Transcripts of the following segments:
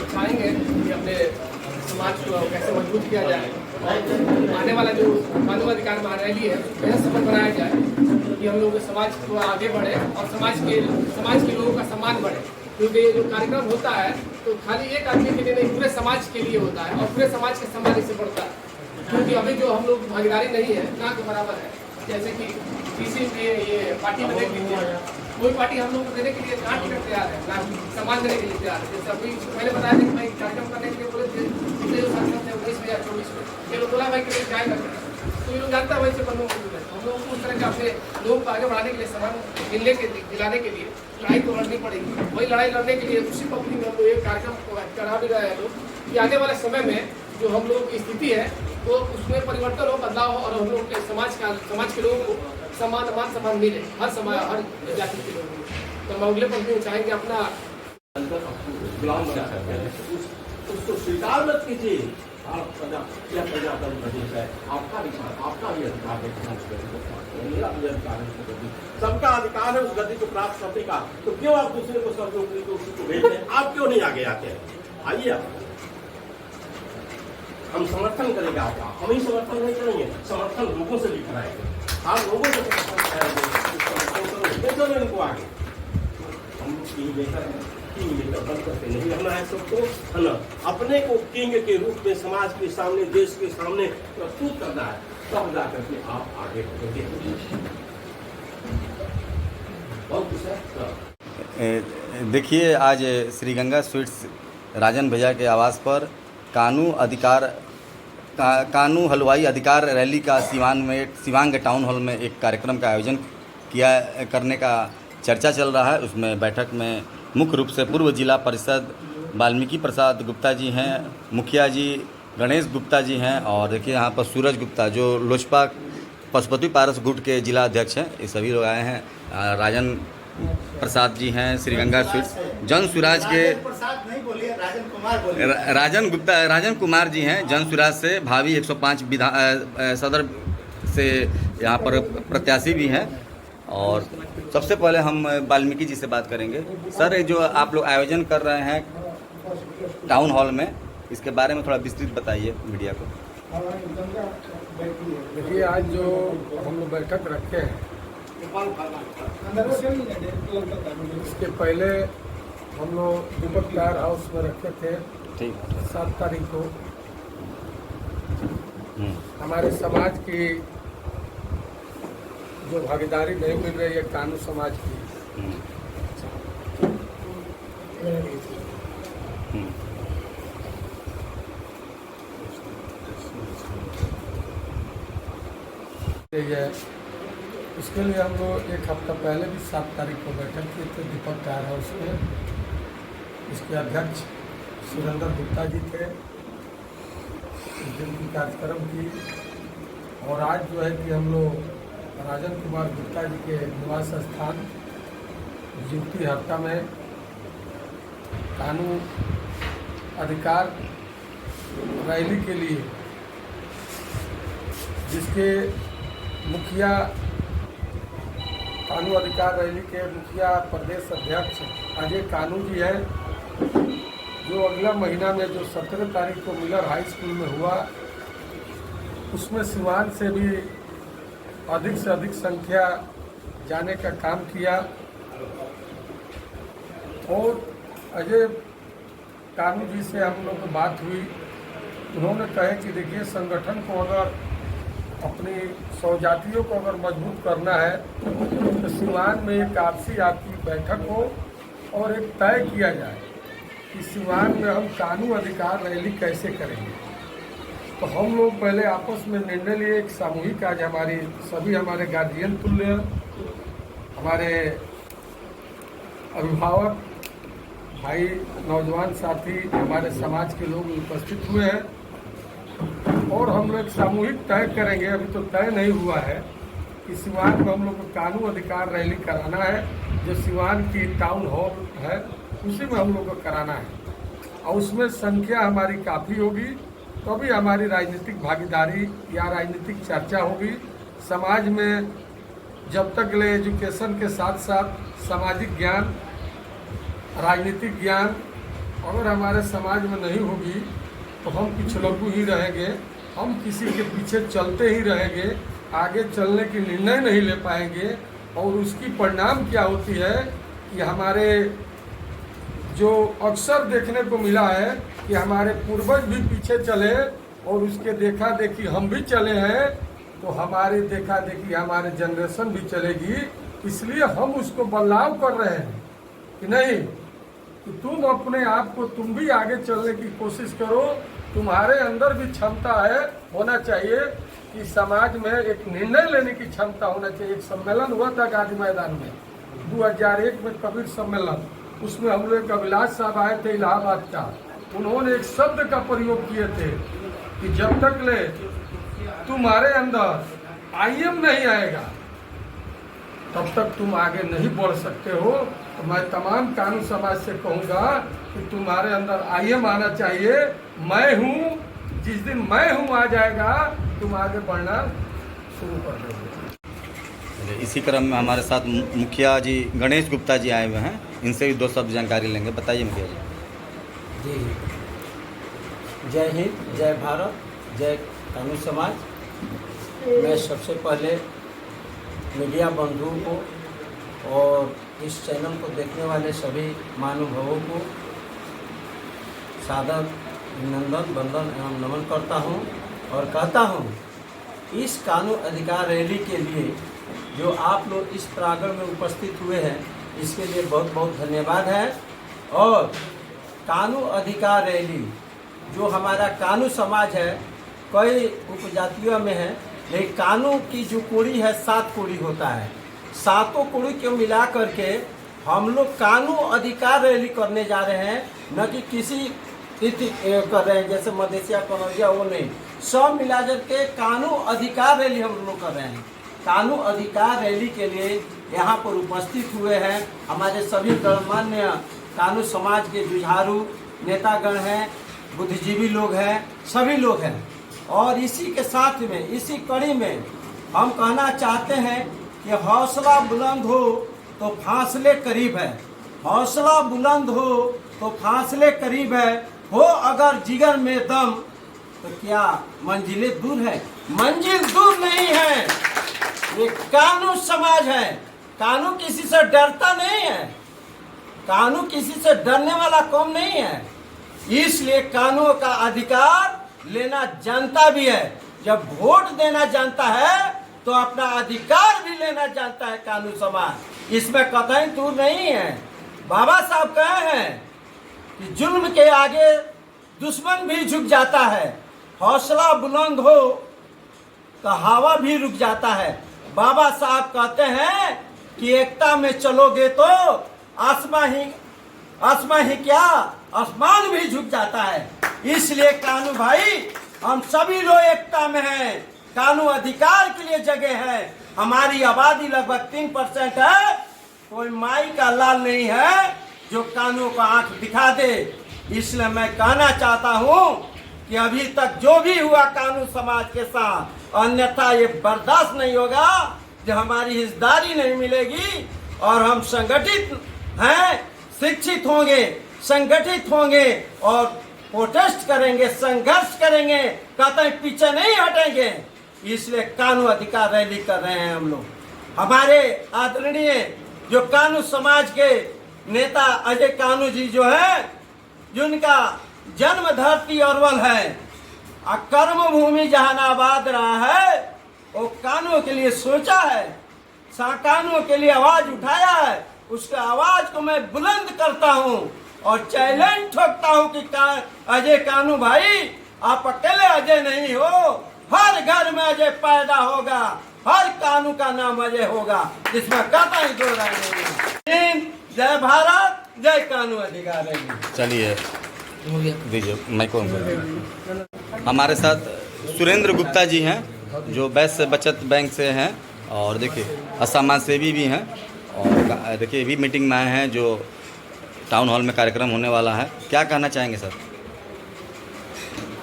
चाहेंगे कि अपने समाज को कैसे मजबूत किया जाए। आने वाला जो मानवाधिकार रैली है यह सफल बनाया जाए कि हम लोग समाज को आगे बढ़े और समाज के लोगों का सम्मान बढ़े। क्योंकि ये जो कार्यक्रम होता है तो खाली एक आदमी के लिए नहीं, पूरे समाज के लिए होता है और पूरे समाज के सम्मान से बढ़ता है। क्योंकि अभी जो हम लोग भागीदारी नहीं है ना के बराबर है। जैसे कि किसी भी ये पार्टी में देख लीजिए, कोई पार्टी हम लोग को देने के लिए कहाँ टिकट तैयार है, ना सम्मान देने के लिए तैयार है। जैसे अभी पहले बताया था कि भाई कार्यक्रम करने के लिए बोले थे पिछले जो सांसद थे 19 में या 24 में, ये लोग बोला भाई के लिए जाएगा। तो ये लोग जानता है वैसे बंदों को हम लोग को उस तरह के अपने लोगों को आगे बढ़ाने के लिए सम्मान दिलाने के लिए लड़ाई तो लड़नी पड़ेगी। वही लड़ाई लड़ने के लिए उसी कंपनी में हम लोग एक कार्यक्रम करा भी रहे हैं लोग कि आने वाले समय में जो हम लोग की स्थिति है तो उसमें परिवर्तन हो, बदलाव हो और हम लोग के समाज के लोगों को सम्मान मिले, हर समाज हर जाति के लोगों को। तो हम अगले पंक्ति में चाहेंगे अपना उसको स्वीकार मत कीजिए। आप प्रजातंत्र प्रदेश है, आपका अधिकार, आपका भी अधिकार है, मेरा भी अधिकार है, सबका अधिकार है उस गति को प्राप्त करने का। तो क्यों आप दूसरे को सब लोग को भेजते हैं? आप क्यों नहीं आगे आते हैं? आइए आप, हम समर्थन करेंगे आपका। हम ही समर्थन नहीं करेंगे, समर्थन लोगों से भी कराएंगे। आप लोगों से समर्थन कराएंगे उनको आगे। हम किंग मेकर बन करके नहीं रहना है सबको, है ना। अपने को किंग के रूप में समाज के सामने, देश के सामने प्रस्तुत करना है, तब जाकर के आप आगे बढ़ेंगे। बहुत कुछ है। देखिए, आज श्रीगंगा स्वीट्स राजन भैया के आवास पर कानू हलवाई अधिकार रैली का सिवांग टाउन हॉल में एक कार्यक्रम का आयोजन करने का चर्चा चल रहा है। उसमें बैठक में मुख्य रूप से पूर्व जिला परिषद वाल्मीकि प्रसाद गुप्ता जी हैं, मुखिया जी गणेश गुप्ता जी हैं और देखिए यहाँ पर सूरज गुप्ता जो लोजपा पशुपति पारस गुट के जिला अध्यक्ष हैं, ये सभी लोग आए हैं। राजन प्रसाद जी हैं श्रीगंगा स्वीट्स, जन स्वराज के राजन कुमार जी हैं जन स्वराज से, भावी 105 सदर से यहाँ पर प्रत्याशी भी हैं। और सबसे पहले हम वाल्मीकि जी से बात करेंगे। सर, जो आप लोग आयोजन कर रहे हैं टाउन हॉल में, इसके बारे में थोड़ा विस्तृत बताइए मीडिया को। देखिए, आज जो हम लोग बैठक रखे हैं, इसके पहले हम लोग दीपक टायर हाउस में रखे थे। ठीक, 7 तारीख को हमारे समाज की जो भागीदारी नहीं मिल रही है कानू समाज की, उसके लिए हम लोग एक हफ्ता पहले भी 7 तारीख को बैठक किए थे दीपक टायर हाउस में। इसके अध्यक्ष सुरेंद्र गुप्ता जी थे, इस दिन की कार्यक्रम की। और आज जो है कि हम लोग राजन कुमार गुप्ता जी के निवास स्थान जीवती हफ्ता में कानून अधिकार रैली के लिए, जिसके मुखिया कानून अधिकार रैली के मुखिया प्रदेश अध्यक्ष अजय कानू जी हैं, जो अगला महीना में जो 17 तारीख को मिलर हाई स्कूल में हुआ, उसमें सिवान से भी अधिक से अधिक संख्या जाने का काम किया। और अजय कानू जी से हम लोग की बात हुई, उन्होंने कहे कि देखिए, संगठन को अगर अपनी स्वजातियों को अगर मजबूत करना है तो सिवान में एक आपसी बैठक हो और एक तय किया जाए कि सिवान में हम कानून अधिकार रैली कैसे करेंगे। तो हम लोग पहले आपस में निर्णय लिए, एक सामूहिक आज सभी हमारे गार्जियन तुल्य, हमारे अभिभावक भाई, नौजवान साथी, हमारे समाज के लोग उपस्थित हुए हैं और हम लोग सामूहिक तय करेंगे। अभी तो तय नहीं हुआ है कि सिवान में हम लोग को कानून अधिकार रैली कराना है, जो सिवान की टाउन हॉल है उसी में हम लोग को कराना है। और उसमें संख्या हमारी काफ़ी होगी, तो भी हमारी राजनीतिक भागीदारी या राजनीतिक चर्चा होगी। समाज में जब तक ले एजुकेशन के साथ साथ सामाजिक ज्ञान राजनीतिक ज्ञान अगर हमारे समाज में नहीं होगी तो हम पिछड़ू ही रहेंगे, हम किसी के पीछे चलते ही रहेंगे, आगे चलने की निर्णय नहीं ले पाएंगे। और उसकी परिणाम क्या होती है कि हमारे जो अक्सर देखने को मिला है कि हमारे पूर्वज भी पीछे चले और उसके देखा देखी हम भी चले हैं, तो हमारे देखा देखी हमारे जनरेशन भी चलेगी। इसलिए हम उसको बदलाव कर रहे हैं कि नहीं कि तुम अपने आप को तुम भी आगे चलने की कोशिश करो। तुम्हारे अंदर भी क्षमता है, होना चाहिए कि समाज में एक निर्णय लेने की क्षमता होना चाहिए। एक सम्मेलन हुआ था गांधी मैदान में 2001 में, कबीर सम्मेलन, उसमें हम लोग अभिलाष साहब आए थे इलाहाबाद का। उन्होंने एक शब्द का प्रयोग किए थे कि जब तक ले तुम्हारे अंदर आईएम नहीं आएगा तब तक तुम आगे नहीं बढ़ सकते हो। तो मैं तमाम कानून समाज से कहूँगा कि तुम्हारे अंदर आईएम आना चाहिए। मैं हूँ, जिस दिन मैं हूँ आ जाएगा तुम आगे बढ़ना शुरू कर दोगे। इसी क्रम में हमारे साथ मुखिया जी गणेश गुप्ता जी आए हुए हैं, इनसे भी 2 शब्द जानकारी लेंगे। बताइए मुखिया जी। जी, जय हिंद, जय भारत, जय कानून समाज। मैं सबसे पहले मीडिया बंधुओं को और इस चैनल को देखने वाले सभी महानुभावों को सादर अभिनंदन, वंदन एवं नमन करता हूं और कहता हूं इस कानून अधिकार रैली के लिए जो आप लोग इस प्रांगण में उपस्थित हुए हैं, इसके लिए बहुत बहुत धन्यवाद है। और कानून अधिकार रैली जो हमारा कानून समाज है, कई उपजातियों में है, लेकिन कानून की जो कुड़ी है 7 कुड़ी होता है। 7 कुड़ी को मिला करके हम लोग कानून अधिकार रैली करने जा रहे हैं, न कि किसी तिथि कर रहे हैं जैसे मधेसिया कन्हैया, वो नहीं, सब मिला के कानून अधिकार रैली हम लोग कर रहे हैं। कानून अधिकार रैली के लिए यहाँ पर उपस्थित हुए हैं हमारे सभी गणमान्य कानून समाज के जुझारू नेतागण हैं, बुद्धिजीवी लोग हैं, सभी लोग हैं। और इसी के साथ में, इसी कड़ी में हम कहना चाहते हैं कि हौसला बुलंद हो तो फासले करीब है, हौसला बुलंद हो तो फासले करीब है। हो अगर जिगर में दम तो क्या मंजिलें दूर है? मंजिल दूर नहीं है। ये कानून समाज है, कानून किसी से डरता नहीं है, कानून किसी से डरने वाला कौम नहीं है। इसलिए कानून का अधिकार लेना जानता भी है। जब वोट देना जानता है तो अपना अधिकार भी लेना जानता है कानून समाज। इसमें कतई दूर नहीं है। बाबा साहब कहे हैं कि जुल्म के आगे दुश्मन भी झुक जाता है, हौसला बुलंद हो तो हवा भी रुक जाता है। बाबा साहब कहते हैं कि एकता में चलोगे तो आसमां ही क्या, आसमान भी झुक जाता है। इसलिए कानून भाई, हम सभी लोग एकता में हैं, कानून अधिकार के लिए जगह है। हमारी आबादी लगभग 3% है, कोई माई का लाल नहीं है जो कानून को आंख दिखा दे। इसलिए मैं कहना चाहता हूं कि अभी तक जो भी हुआ कानून समाज के साथ, अन्यथा ये बर्दाश्त नहीं होगा जो हमारी हिस्सेदारी नहीं मिलेगी। और हम संगठित हैं, शिक्षित होंगे, संगठित होंगे और प्रोटेस्ट करेंगे, संघर्ष करेंगे, कतई पीछे नहीं हटेंगे। इसलिए कानून अधिकार रैली कर रहे हैं हम लोग। हमारे आदरणीय जो कानून समाज के नेता अजय कानू जी जो है, जिनका जन्म धरती अरवल है, कर्म भूमि जहानाबाद रहा है, वो कानून के लिए सोचा है, कानून के लिए आवाज उठाया है। उसका आवाज को मैं बुलंद करता हूं और चैलेंज ठोकता हूं कि अजय कानू भाई, आप अकेले अजय नहीं हो, हर घर में अजय पैदा होगा, हर कानून का नाम अजय होगा, जिसमें कतई दो राय नहीं है। जय भारत, जय कानून अधिकार रैली। चलिए दीजिए माइको। हमारे साथ सुरेंद्र गुप्ता जी हैं जो वैश्य बचत बैंक से हैं और देखिए समाज सेवी भी हैं और देखिए भी मीटिंग में आए हैं जो टाउन हॉल में कार्यक्रम होने वाला है। क्या कहना चाहेंगे सर?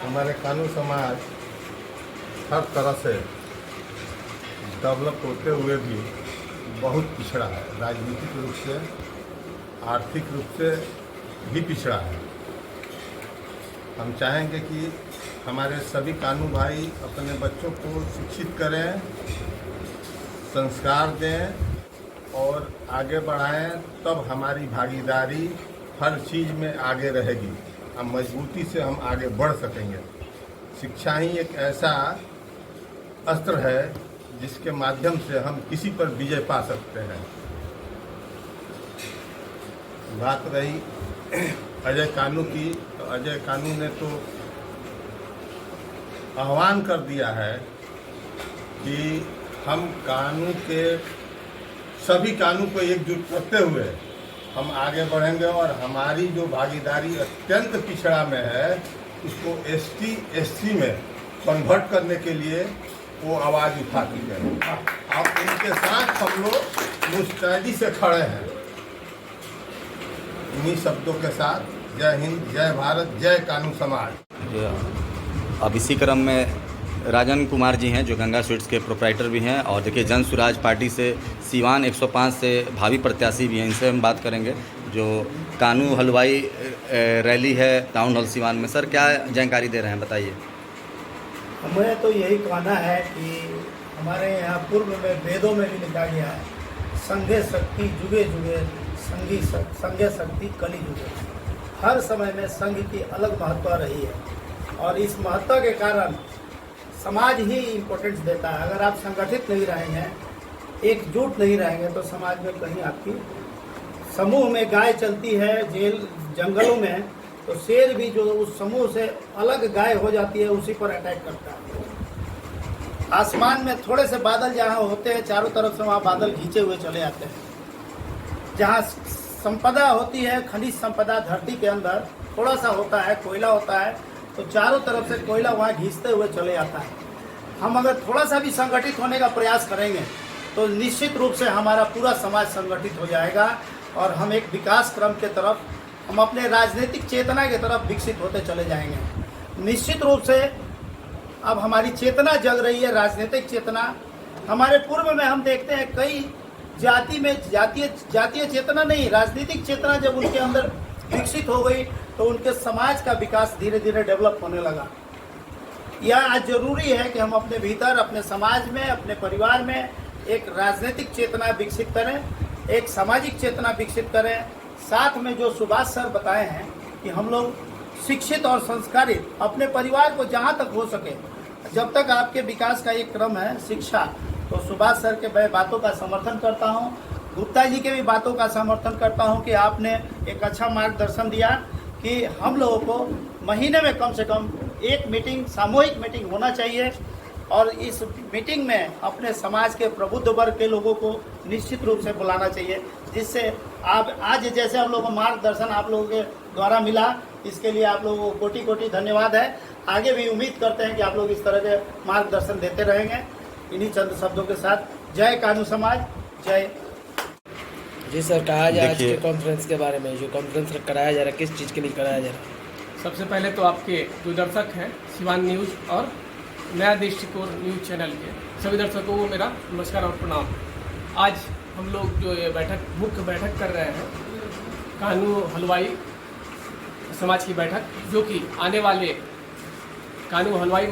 हमारे कानून समाज हर तरह से डेवलप होते हुए भी बहुत पिछड़ा है, राजनीतिक रूप से आर्थिक रूप से भी पिछड़ा है। हम चाहेंगे कि हमारे सभी कानू भाई अपने बच्चों को शिक्षित करें, संस्कार दें और आगे बढ़ाएं, तब हमारी भागीदारी हर चीज़ में आगे रहेगी। हम मजबूती से हम आगे बढ़ सकेंगे। शिक्षा ही एक ऐसा अस्त्र है जिसके माध्यम से हम किसी पर विजय पा सकते हैं। बात रही अजय कानू की, तो अजय कानू ने तो आह्वान कर दिया है कि हम कानू के सभी कानू को एकजुट करते हुए हम आगे बढ़ेंगे और हमारी जो भागीदारी अत्यंत पिछड़ा में है उसको ST SC में कन्वर्ट करने के लिए वो आवाज़ उठा चुके हैं। अब इनके साथ हम लोग मुस्तैदी से खड़े हैं। इन्हीं शब्दों के साथ जय हिंद, जय भारत, जय कानू समाज। अब इसी क्रम में राजन कुमार जी हैं जो गंगा स्वीट्स के प्रोप्राइटर भी हैं, और देखिए जन सुराज पार्टी से सीवान 105 से भावी प्रत्याशी भी हैं। इनसे हम बात करेंगे जो कानू हलवाई रैली है टाउन हॉल सीवान में। सर क्या जानकारी दे रहे हैं, बताइए। हमें तो यही कहना है कि हमारे यहाँ पूर्व में वेदों में भी लिखा गया है, संघे शक्ति जुगे जुगे, संघे शक्ति कली जुगे। हर समय में संघ की अलग महत्व रही है और इस महत्व के कारण समाज ही इम्पोर्टेंस देता है। अगर आप संगठित नहीं रहेंगे, एकजुट नहीं रहेंगे, तो समाज में कहीं आपकी समूह में गाय चलती है जेल जंगलों में, तो शेर भी जो उस समूह से अलग गाय हो जाती है उसी पर अटैक करता है। आसमान में थोड़े से बादल जहाँ होते हैं चारों तरफ से वहाँ बादल खींचे हुए चले आते हैं। जहाँ संपदा होती है, खनिज संपदा धरती के अंदर थोड़ा सा होता है, कोयला होता है, तो चारों तरफ से कोयला वहाँ घींचते हुए चले आता है। हम अगर थोड़ा सा भी संगठित होने का प्रयास करेंगे तो निश्चित रूप से हमारा पूरा समाज संगठित हो जाएगा और हम एक विकास क्रम के तरफ, हम अपने राजनीतिक चेतना की तरफ विकसित होते चले जाएंगे। निश्चित रूप से अब हमारी चेतना जग रही है, राजनीतिक चेतना। हमारे पूर्व में हम देखते हैं कई जाति में जातीय चेतना नहीं, राजनीतिक चेतना जब उनके अंदर विकसित हो गई तो उनके समाज का विकास धीरे धीरे डेवलप होने लगा। यह आज जरूरी है कि हम अपने भीतर, अपने समाज में, अपने परिवार में एक राजनीतिक चेतना विकसित करें, एक सामाजिक चेतना विकसित करें। साथ में जो सुभाष सर बताए हैं कि हम लोग शिक्षित और संस्कारित अपने परिवार को जहाँ तक हो सके, जब तक आपके विकास का एक क्रम है शिक्षा, तो सुभाष सर के मैं बातों का समर्थन करता हूँ। गुप्ता जी के भी बातों का समर्थन करता हूँ कि आपने एक अच्छा मार्गदर्शन दिया कि हम लोगों को महीने में कम से कम एक मीटिंग, सामूहिक मीटिंग होना चाहिए और इस मीटिंग में अपने समाज के प्रबुद्ध वर्ग के लोगों को निश्चित रूप से बुलाना चाहिए, जिससे आप आज जैसे हम लोगों को मार्गदर्शन आप लोगों के द्वारा मिला, इसके लिए आप लोगों को कोटि कोटि धन्यवाद है। आगे भी उम्मीद करते हैं कि आप लोग इस तरह के मार्गदर्शन देते रहेंगे। इन्हीं चंद शब्दों के साथ जय कानू समाज, जय। जी सर, कहा जाए आज के कॉन्फ्रेंस के बारे में, जो कॉन्फ्रेंस कराया जा रहा है, किस चीज़ के लिए कराया जा रहा है? सबसे पहले तो आपके जो दर्शक हैं सीवान न्यूज़ और नया दृष्टिकोण न्यूज़ चैनल के सभी दर्शकों को मेरा नमस्कार और प्रणाम। आज हम लोग जो ये मुख्य बैठक कर रहे हैं, कानू हलवाई समाज की बैठक, जो कि आने वाले कानू हलवाई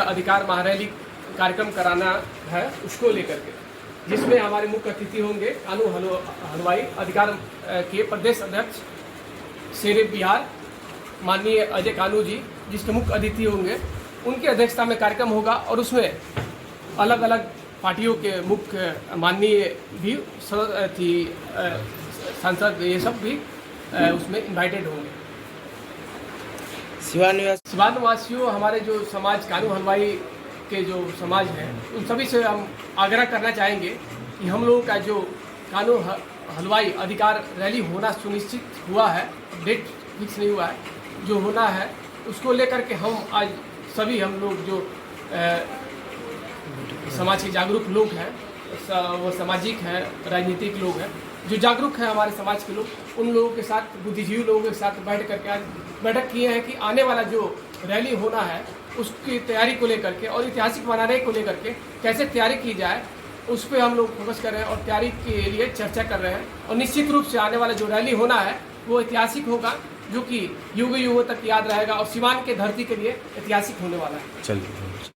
अधिकार महारैली कार्यक्रम कराना है, उसको लेकर के, जिसमें हमारे मुख्य अतिथि होंगे कानू हलवाई अधिकार के प्रदेश अध्यक्ष शेर बिहार माननीय अजय कानू जी, जिसके मुख्य अतिथि होंगे। उनकी अध्यक्षता में कार्यक्रम होगा और उसमें अलग अलग पार्टियों के मुख्य माननीय भी सांसद, ये सब भी उसमें इनवाइटेड होंगे। सिवान वासियों, हमारे जो समाज कानू हलवाई के जो समाज हैं, उन सभी से हम आग्रह करना चाहेंगे कि हम लोगों का जो कानू हलवाई अधिकार रैली होना सुनिश्चित हुआ है, डेट फिक्स नहीं हुआ है, जो होना है उसको लेकर के हम आज सभी हम लोग जो समाज के जागरूक लोग हैं, वो सामाजिक हैं, राजनीतिक लोग हैं, जो जागरूक हैं हमारे समाज के लोग, उन लोगों के साथ, बुद्धिजीवी लोगों के साथ बैठ करके आज बैठक किए हैं कि आने वाला जो रैली होना है उसकी तैयारी को लेकर के और ऐतिहासिक मनाने को लेकर के कैसे तैयारी की जाए उस पर हम लोग फोकस कर रहे हैं और तैयारी के लिए चर्चा कर रहे हैं। और निश्चित रूप से आने वाला जो रैली होना है वो ऐतिहासिक होगा, जो कि युग युगों तक याद रहेगा और सिवान के धरती के लिए ऐतिहासिक होने वाला है। चलिए।